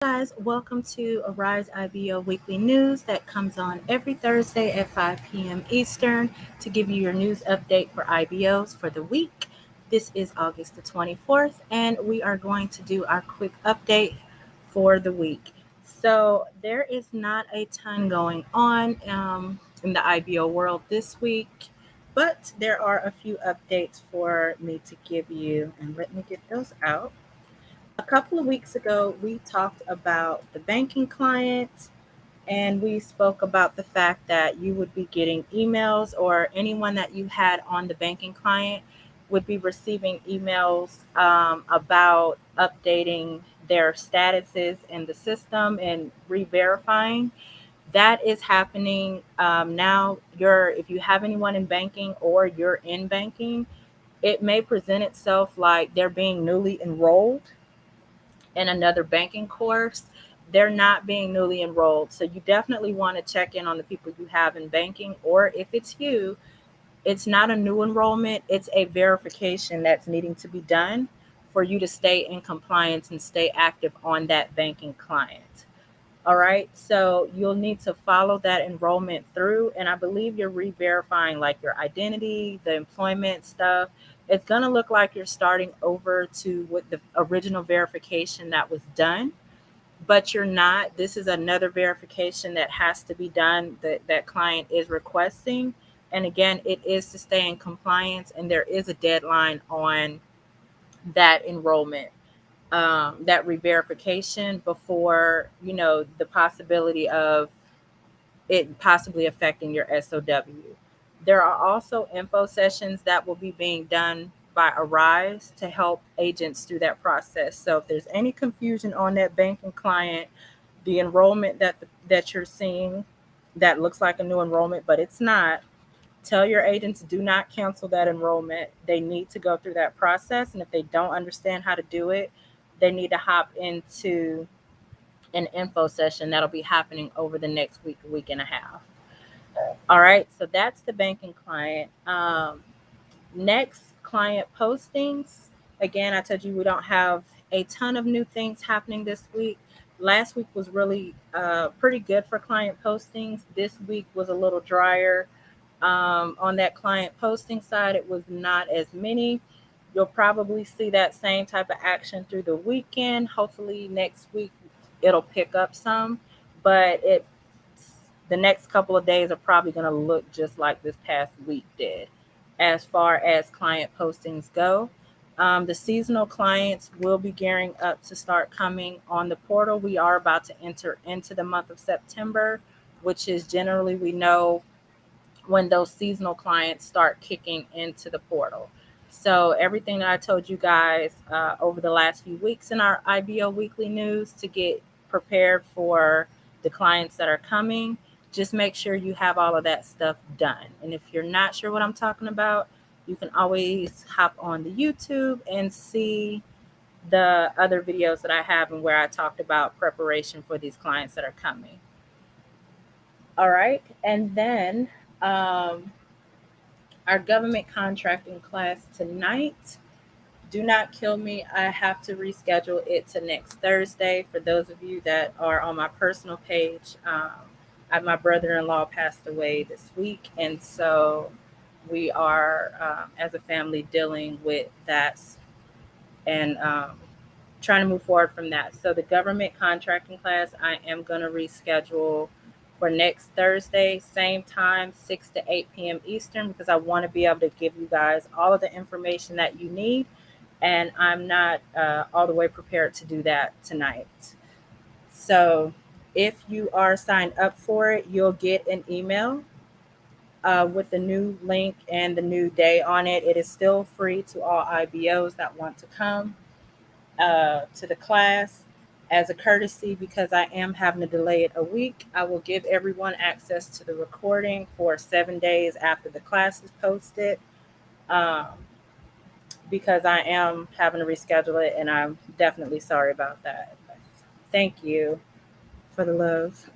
Guys, welcome to Arise IBO weekly news that comes on every Thursday at 5 p.m. Eastern to give you your news update for IBOs for the week. This is August the 24th, and we are going to do our quick update for the week. So, there is not a ton going on in the IBO world this week, but there are a few updates for me to give you, and let me get those out. A couple of weeks ago, we talked about the banking client and we spoke about the fact that you would be getting emails, or anyone that you had on the banking client would be receiving emails about updating their statuses in the system and re-verifying. That is happening now. If you have anyone in banking or you're in banking, it may present itself like they're being newly enrolled in another banking course. They're not being newly enrolled. So you definitely want to check in on the people you have in banking, or if it's you, it's not a new enrollment, it's a verification that's needing to be done for you to stay in compliance and stay active on that banking client. All right. So you'll need to follow that enrollment through. And I believe you're re verifying like your identity, the employment stuff. It's going to look like you're starting over to with the original verification that was done, but you're not. This is another verification that has to be done that client is requesting. And again, it is to stay in compliance, and there is a deadline on that enrollment, that re-verification, before the possibility of it possibly affecting your SOW. There are also info sessions that will be being done by Arise to help agents through that process. So if there's any confusion on that banking client, the enrollment that you're seeing that looks like a new enrollment, but it's not, tell your agents, do not cancel that enrollment. They need to go through that process. And if they don't understand how to do it, they need to hop into an info session that'll be happening over the next week, week and a half. All right. So that's the banking client. Next, client postings. Again, I told you we don't have a ton of new things happening this week. Last week was really pretty good for client postings. This week was a little drier. On that client posting side, it was not as many. You'll probably see that same type of action through the weekend. Hopefully next week it'll pick up some, but the next couple of days are probably going to look just like this past week did as far as client postings go. The seasonal clients will be gearing up to start coming on the portal. We are about to enter into the month of September, which is generally, we know, when those seasonal clients start kicking into the portal. So everything that I told you guys over the last few weeks in our IBO weekly news to get prepared for the clients that are coming, just make sure you have all of that stuff done. And if you're not sure what I'm talking about, you can always hop on the YouTube and see the other videos that I have and where I talked about preparation for these clients that are coming. All right. And then our government contracting class tonight. Do not kill me. I have to reschedule it to next Thursday. For those of you that are on my personal page, my brother-in-law passed away this week, and so we are, as a family, dealing with that and trying to move forward from that. So the government contracting class, I am going to reschedule for next Thursday, same time, 6 to 8 p.m. Eastern, because I want to be able to give you guys all of the information that you need. And I'm not all the way prepared to do that tonight. So if you are signed up for it, you'll get an email with the new link and the new day on it. It is still free to all IBOs that want to come to the class. As a courtesy, because I am having to delay it a week, I will give everyone access to the recording for 7 days after the class is posted, um, because I am having to reschedule it, and I'm definitely sorry about that. Thank you for the love.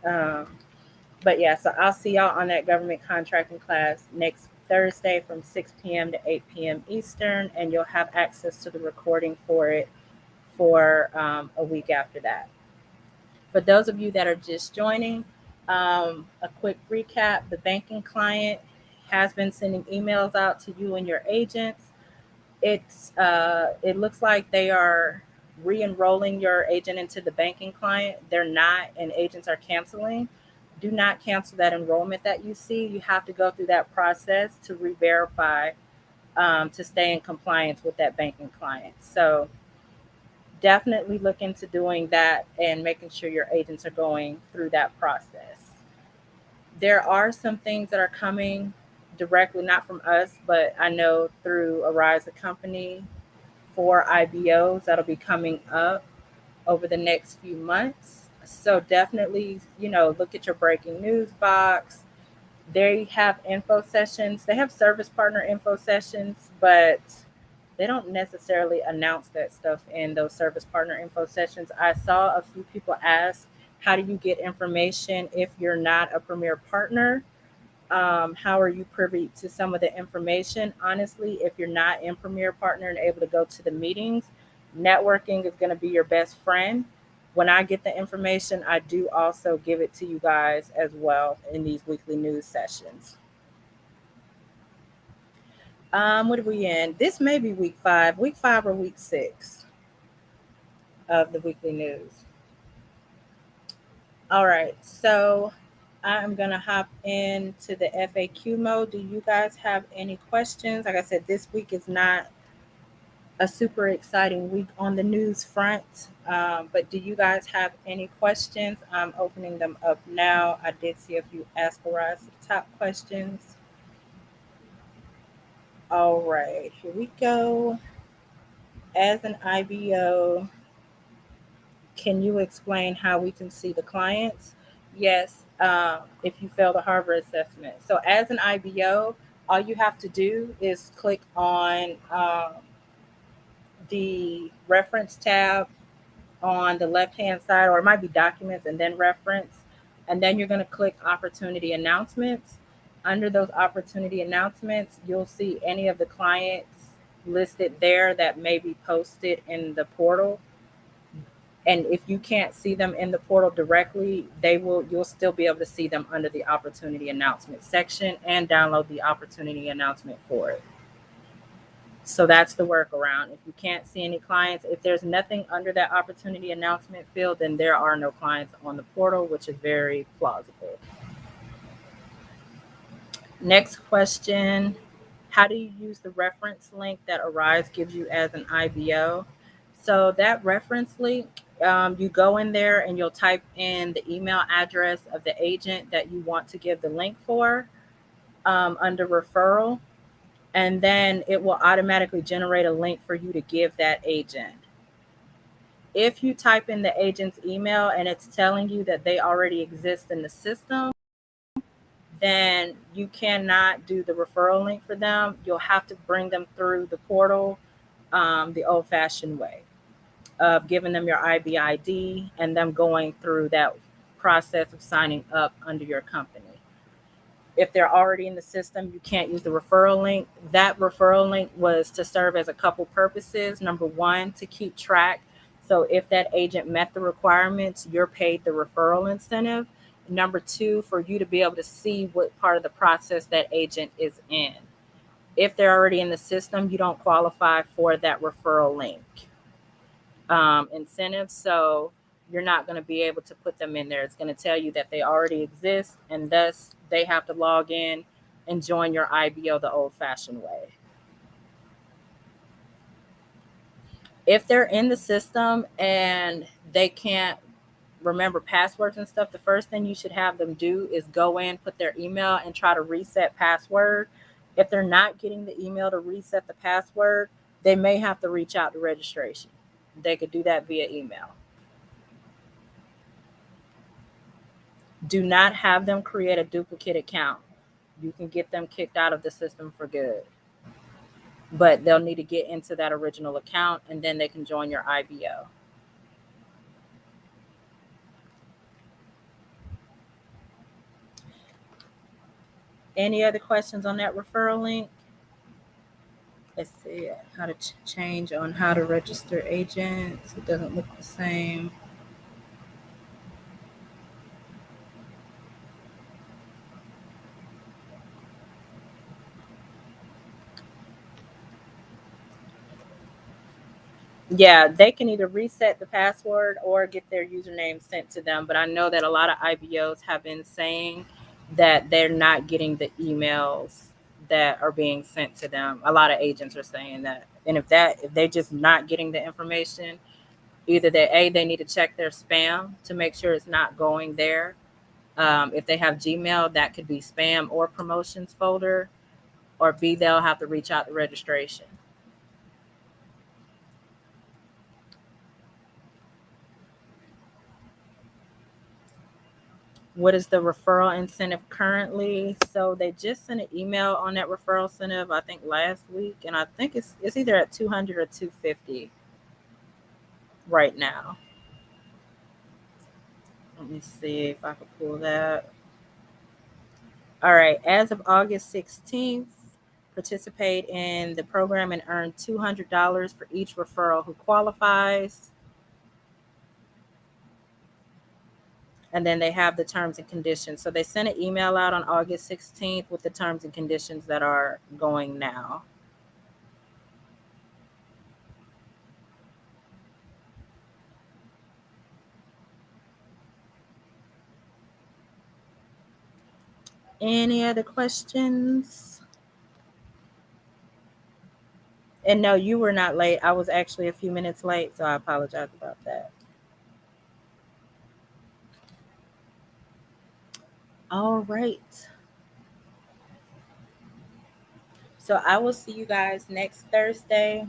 But yeah, so I'll see y'all on that government contracting class next Thursday from 6 p.m. to 8 p.m. Eastern, and you'll have access to the recording for it for a week after that. For those of you that are just joining, a quick recap: the banking client has been sending emails out to you and your agents. It looks like they are re-enrolling your agent into the banking client. They're not, and agents are canceling. Do not cancel that enrollment that you see. You have to go through that process to re-verify, to stay in compliance with that banking client. So definitely look into doing that and making sure your agents are going through that process. There are some things that are coming directly, not from us, but I know through Arise the company for IBOs that'll be coming up over the next few months. So definitely, look at your breaking news box. They have info sessions. They have service partner info sessions, but they don't necessarily announce that stuff in those service partner info sessions. I saw a few people ask, how do you get information if you're not a premier partner? How are you privy to some of the information? Honestly, if you're not in Premier Partner and able to go to the meetings, networking is going to be your best friend. When I get the information, I do also give it to you guys as well in these weekly news sessions. What are we in? This may be week 5 or week 6 of the weekly news. All right, so I'm going to hop into the FAQ mode. Do you guys have any questions? Like I said, this week is not a super exciting week on the news front, but do you guys have any questions? I'm opening them up now. I did see a few Ask Arise top questions. All right, here we go. As an IBO, can you explain how we can see the clients? Yes, if you fail the Harvard assessment. So as an IBO, all you have to do is click on the reference tab on the left-hand side, or it might be documents and then reference. And then you're going to click opportunity announcements. Under those opportunity announcements, you'll see any of the clients listed there that may be posted in the portal. And if you can't see them in the portal directly, you'll still be able to see them under the opportunity announcement section and download the opportunity announcement for it. So that's the workaround. If you can't see any clients, if there's nothing under that opportunity announcement field, then there are no clients on the portal, which is very plausible. Next question. How do you use the reference link that Arise gives you as an IBO? So that reference link, you go in there and you'll type in the email address of the agent that you want to give the link for, under referral. And then it will automatically generate a link for you to give that agent. If you type in the agent's email and it's telling you that they already exist in the system, then you cannot do the referral link for them. You'll have to bring them through the portal, the old-fashioned way of giving them your IBID and them going through that process of signing up under your company. If they're already in the system, you can't use the referral link. That referral link was to serve as a couple purposes. Number one, to keep track. So if that agent met the requirements, you're paid the referral incentive. Number two, for you to be able to see what part of the process that agent is in. If they're already in the system, you don't qualify for that referral link incentive. So you're not going to be able to put them in there. It's going to tell you that they already exist, and thus they have to log in and join your IBO the old-fashioned way. If they're in the system and they can't remember passwords and stuff, the first thing you should have them do is go in, put their email, and try to reset password. If they're not getting the email to reset the password, they may have to reach out to registration. They could do that via email. Do not have them create a duplicate account. You can get them kicked out of the system for good. But they'll need to get into that original account, and then they can join your IBO. Any other questions on that referral link? Let's see how to change on how to register agents. It doesn't look the same. Yeah, they can either reset the password or get their username sent to them. But I know that a lot of IBOs have been saying that they're not getting the emails that are being sent to them. A lot of agents are saying that. And if they're just not getting the information, either they need to check their spam to make sure it's not going there. If they have Gmail, that could be spam or promotions folder, or B, they'll have to reach out to registration. What is the referral incentive currently? So they just sent an email on that referral incentive, I think last week, and I think it's either at 200 or 250 right now. Let me see if I can pull that. All right, as of August 16th, participate in the program and earn $200 for each referral who qualifies. And then they have the terms and conditions. So they sent an email out on August 16th with the terms and conditions that are going now. Any other questions? And no, you were not late. I was actually a few minutes late, so I apologize about that. All right. So I will see you guys next Thursday.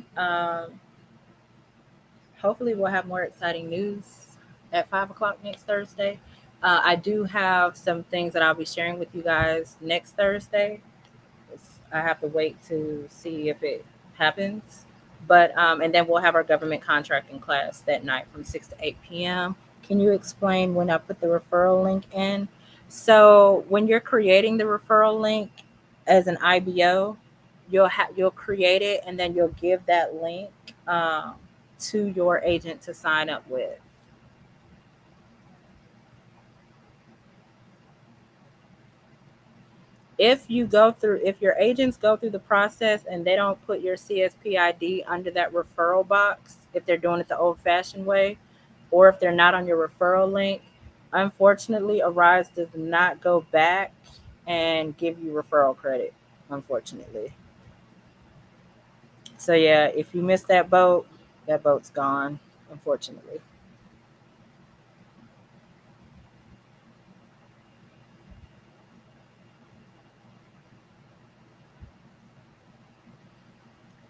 Hopefully, we'll have more exciting news at 5 o'clock next Thursday. I do have some things that I'll be sharing with you guys next Thursday. I have to wait to see if it happens. But and then we'll have our government contracting class that night from 6 to 8 p.m. Can you explain when I put the referral link in? So when you're creating the referral link as an IBO, you'll create it and then you'll give that link um, to your agent to sign up with. If your agents go through the process and they don't put your CSP ID under that referral box, if they're doing it the old fashioned way, or if they're not on your referral link, unfortunately, Arise does not go back and give you referral credit, unfortunately. So yeah, if you miss that boat's gone, unfortunately.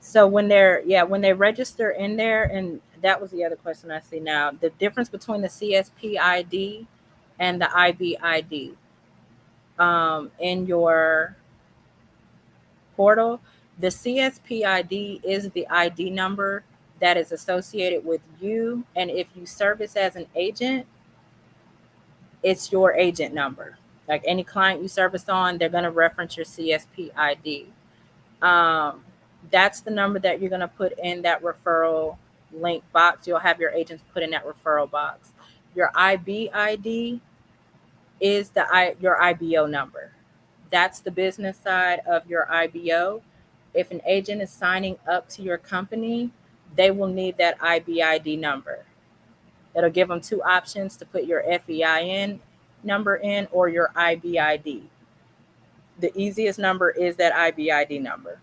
So when they register in there, and that was the other question I see now, the difference between the CSP ID and the IB ID in your portal, the CSP ID is the ID number that is associated with you, and if you service as an agent, it's your agent number. Like any client you service on, they're going to reference your CSP ID. um, that's the number that you're going to put in that referral link box. You'll have your agents put in that referral box. Your IB ID is your IBO number. That's the business side of your IBO. If an agent is signing up to your company, they will need that IB ID number. It'll give them two options to put your FEIN number in or your IB ID. The easiest number is that IB ID number.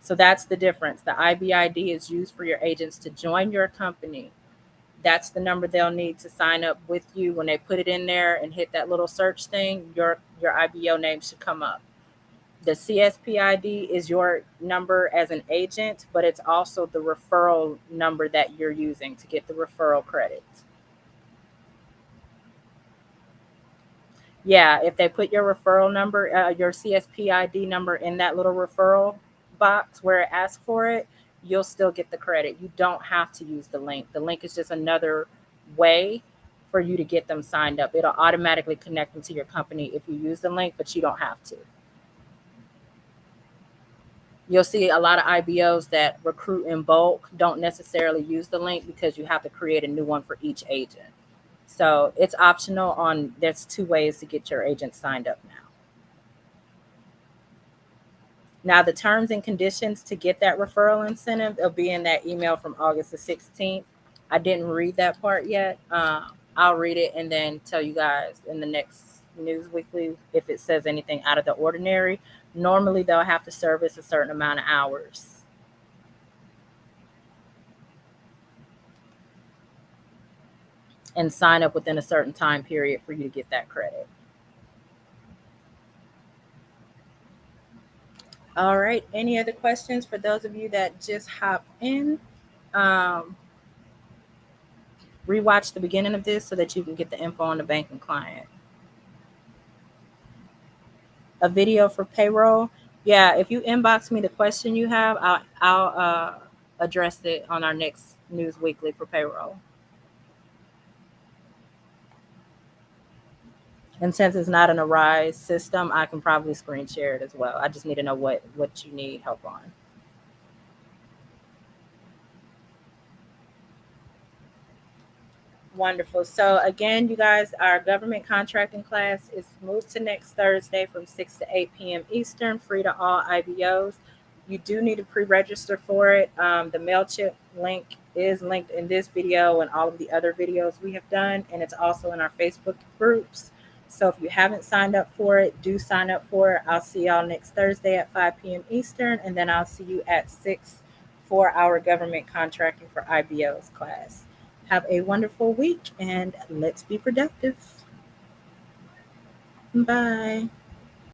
So that's the difference. The IBID is used for your agents to join your company. That's the number they'll need to sign up with you. When they put it in there and hit that little search thing, your IBO name should come up. The CSP ID is your number as an agent, but it's also the referral number that you're using to get the referral credits. Yeah, if they put your referral number, your CSP ID number in that little referral box where it asks for it, you'll still get the credit. You don't have to use the link. The link is just another way for you to get them signed up. It'll automatically connect them to your company if you use the link, but you don't have to. You'll see a lot of IBOs that recruit in bulk don't necessarily use the link because you have to create a new one for each agent. So it's optional on there's two ways to get your agent signed up now. Now, the terms and conditions to get that referral incentive will be in that email from August the 16th. I didn't read that part yet. I'll read it and then tell you guys in the next News Weekly if it says anything out of the ordinary. Normally, they'll have to service a certain amount of hours. And sign up within a certain time period for you to get that credit. All right. Any other questions for those of you that just hop in? Um, Rewatch the beginning of this so that you can get the info on the banking client. A video for payroll. Yeah, if you inbox me the question you have, I'll address it on our next News Weekly for payroll. And since it's not an Arise system, I can probably screen share it as well. I just need to know what you need help on. Wonderful. So again, you guys, our government contracting class is moved to next Thursday from 6 to 8 p.m. Eastern, free to all IBOs. You do need to pre-register for it. The MailChimp link is linked in this video and all of the other videos we have done, and it's also in our Facebook groups. So if you haven't signed up for it, do sign up for it. I'll see y'all next Thursday at 5 p.m. Eastern, and then I'll see you at 6 for our government contracting for IBOs class. Have a wonderful week and let's be productive. Bye.